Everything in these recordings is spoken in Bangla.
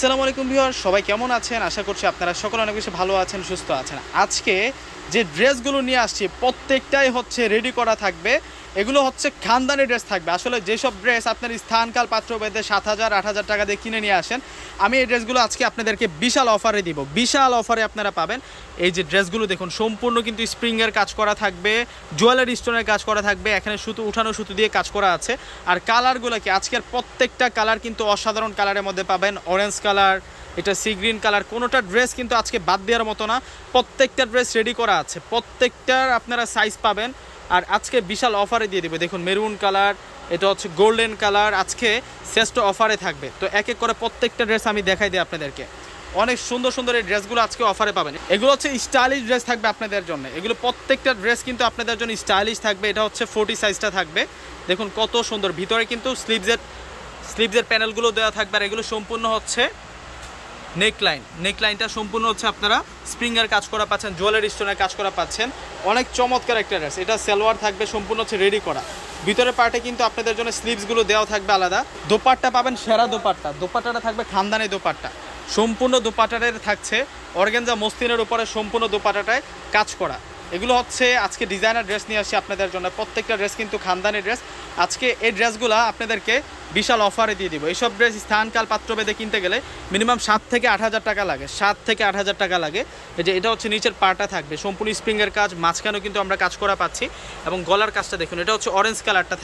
আসসালামু আলাইকুম ভিউয়ার, সবাই কেমন আছেন? আশা করছি আপনারা সকলে অনেক বেশি ভালো আছেন, সুস্থ আছেন। আজকে যে ড্রেসগুলো নিয়ে আসছি প্রত্যেকটাই হচ্ছে রেডি করা থাকবে। এগুলো হচ্ছে খানদানি ড্রেস থাকবে। আসলে যেসব ড্রেস আপনার স্থানকাল পাত্রভেদে 7,000 8,000 টাকা দিয়ে কিনে নিয়ে আসেন, আমি এই ড্রেসগুলো আজকে আপনাদেরকে বিশাল অফারে দিব। বিশাল অফারে আপনারা পাবেন। এই যে ড্রেসগুলো দেখুন, সম্পূর্ণ কিন্তু স্প্রিংয়ের কাজ করা থাকবে, জুয়েলারি স্টোনের কাজ করা থাকবে, এখানে সুতো উঠানো সুতো দিয়ে কাজ করা আছে। আর কালারগুলো কি, আজকের প্রত্যেকটা কালার কিন্তু অসাধারণ কালারের মধ্যে পাবেন। অরেঞ্জ কালার, এটা সি গ্রিন কালার, কোনোটা ড্রেস কিন্তু আজকে বাদ দেওয়ার মতো না। প্রত্যেকটা ড্রেস রেডি করা আছে, প্রত্যেকটার আপনারা সাইজ পাবেন। আর আজকে বিশাল অফারে দিয়ে দেবে। দেখুন মেরুন কালার, এটা হচ্ছে গোল্ডেন কালার, আজকে শ্রেষ্ঠ অফারে থাকবে। তো এক এক করে প্রত্যেকটা ড্রেস আমি দেখাই দিই আপনাদেরকে। অনেক সুন্দর সুন্দর এই ড্রেসগুলো আজকে অফারে পাবেন। এগুলো হচ্ছে স্টাইলিশ ড্রেস থাকবে আপনাদের জন্য। এগুলো প্রত্যেকটা ড্রেস কিন্তু আপনাদের জন্য স্টাইলিশ থাকবে। এটা হচ্ছে 40 সাইজটা থাকবে। দেখুন কত সুন্দর, ভিতরে কিন্তু স্লিভসের প্যানেলগুলো দেওয়া থাকবে। আর এগুলো সম্পূর্ণ হচ্ছে নেকলাইনটা সম্পূর্ণ হচ্ছে আপনারা স্প্রিংয়ের কাজ করা পাচ্ছেন, জুয়েলারি স্টোনের কাজ করা পাচ্ছেন। অনেক চমৎকার একটা ড্রেস। এটা সালোয়ার থাকবে সম্পূর্ণ হচ্ছে রেডি করা। ভিতরের পার্টে কিন্তু আপনাদের জন্য স্লিভসগুলো দেওয়া থাকবে আলাদা। দোপাট্টা পাবেন সেরা দোপাট্টাটা থাকবে খানদানি দোপাট্টা। সম্পূর্ণ দোপাট্টাটায় থাকছে অর্গানজা মসলিনের উপরে সম্পূর্ণ দোপাট্টাটায় কাজ করা। এগুলো হচ্ছে আজকে ডিজাইনার ড্রেস নিয়ে আসি আপনাদের জন্য। প্রত্যেকটা ড্রেস কিন্তু খানদানি ড্রেস। আজকে এই ড্রেসগুলো আপনাদেরকে বিশাল অফারে দিয়ে দিব। এইসব ড্রেস স্থানকাল পাত্রভেদে কিনতে গেলে মিনিমাম 7 থেকে 8,000 টাকা লাগে। 7 থেকে 8,000 টাকা লাগে। এই যে এটা হচ্ছে নিচের পাটা থাকবে সম্পূর্ণ স্প্রিংয়ের কাজ, মাঝখানেও কিন্তু আমরা কাজ করা পাচ্ছি। এবং গলার কাজটা দেখুন, এটা হচ্ছে অরেঞ্জ কালারটা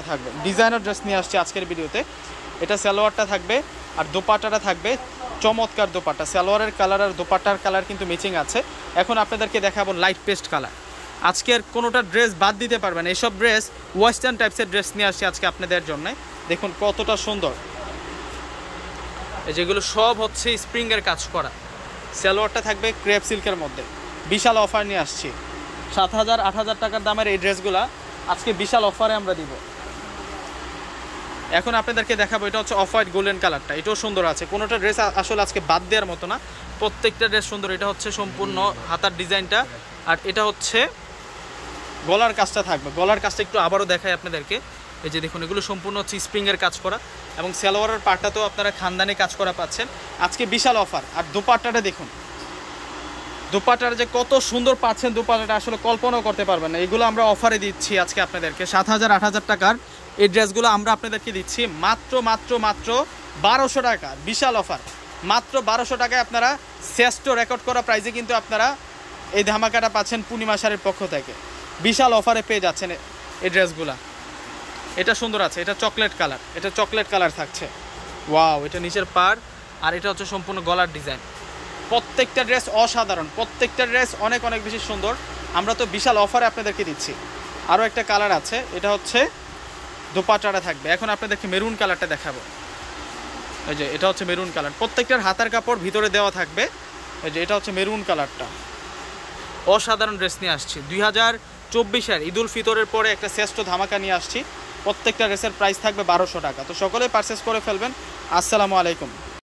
থাকবে। ডিজাইনার ড্রেস নিয়ে আসছে আজকের ভিডিওতে। এটা সালোয়ারটা থাকবে আর দোপাট্টাটা থাকবে চমৎকার দোপাট্টা। সালোয়ারের কালার আর দোপাট্টার কালার কিন্তু ম্যাচিং আছে। এখন আপনাদেরকে দেখাবো লাইট পেস্ট কালার। আজকের কোনোটা ড্রেস বাদ দিতে পারবেন। এইসব ড্রেস ওয়েস্টার্ন টাইপসের ড্রেস নিয়ে আসছি আজকে আপনাদের জন্য। দেখুন কতটা সুন্দর। যেগুলো সব হচ্ছে স্প্রিংয়ের কাজ করা। সালোয়ারটা থাকবে ক্রেপ সিল্কের মধ্যে। বিশাল অফার নিয়ে আসছি। 7,000 8,000 টাকার দামের এই ড্রেসগুলা আজকে বিশাল অফারে আমরা দিব। এখন আপনাদেরকে দেখাবো, এটা হচ্ছে অফ হোয়াইট গোল্ডেন কালারটা। এটাও সুন্দর আছে। কোনোটা ড্রেস আসলে আজকে বাদ দেওয়ার মতো না, প্রত্যেকটা ড্রেস সুন্দর। এটা হচ্ছে সম্পূর্ণ হাতার ডিজাইনটা। আর এটা হচ্ছে গলার কাজটা থাকবে। গলার কাজটা একটু আবারও দেখাই আপনাদেরকে। এই যে দেখুন, এগুলো সম্পূর্ণ হচ্ছে স্প্রিংয়ের কাজ করা এবং সালোয়ারের পাটটাতেও আপনারা খানদানি কাজ করা পাচ্ছেন। আজকে বিশাল অফার। আর দোপাট্টাটা দেখুন, দোপাট্টাটা যে কত সুন্দর পাচ্ছেন, দোপাট্টাটা আসলে কল্পনাও করতে পারবেন না। এগুলো আমরা অফারে দিচ্ছি আজকে আপনাদেরকে। 7,000 8,000 টাকার এই ড্রেসগুলো আমরা আপনাদেরকে দিচ্ছি মাত্র 1200 টাকা। বিশাল অফার। মাত্র 1200 টাকায় আপনারা শ্রেষ্ঠ রেকর্ড করা প্রাইজে কিন্তু আপনারা এই ধামাকাটা পাচ্ছেন পূর্ণিমা শাড়ির পক্ষ থেকে। বিশাল অফারে পেয়ে যাচ্ছেন এই ড্রেসগুলা। এটা সুন্দর আছে, এটা চকলেট কালার থাকছে। ওয়াও, এটা নিচের পাড় আর এটা হচ্ছে সম্পূর্ণ গলার ডিজাইন। প্রত্যেকটা ড্রেস অসাধারণ, প্রত্যেকটা ড্রেস অনেক অনেক বেশি সুন্দর। আমরা তো বিশাল অফারে আপনাদেরকে দিচ্ছি। আরও একটা কালার আছে, এটা হচ্ছে দোপাট্টাটা থাকবে। এখন আপনাদেরকে মেরুন কালারটা দেখাবো। এই যে এটা হচ্ছে মেরুন কালার। প্রত্যেকটার হাতার কাপড় ভিতরে দেওয়া থাকবে। এই যে এটা হচ্ছে মেরুন কালারটা। অসাধারণ ড্রেস নিয়ে আসছি। 2024-এর ঈদুল ফিতরের পরে একটা শ্রেষ্ঠ ধামাকা নিয়ে আসছি। প্রত্যেকটা ড্রেসের প্রাইস থাকবে 1200 টাকা। তো সকলে পারচেস করে ফেলবেন। আসসালামু আলাইকুম।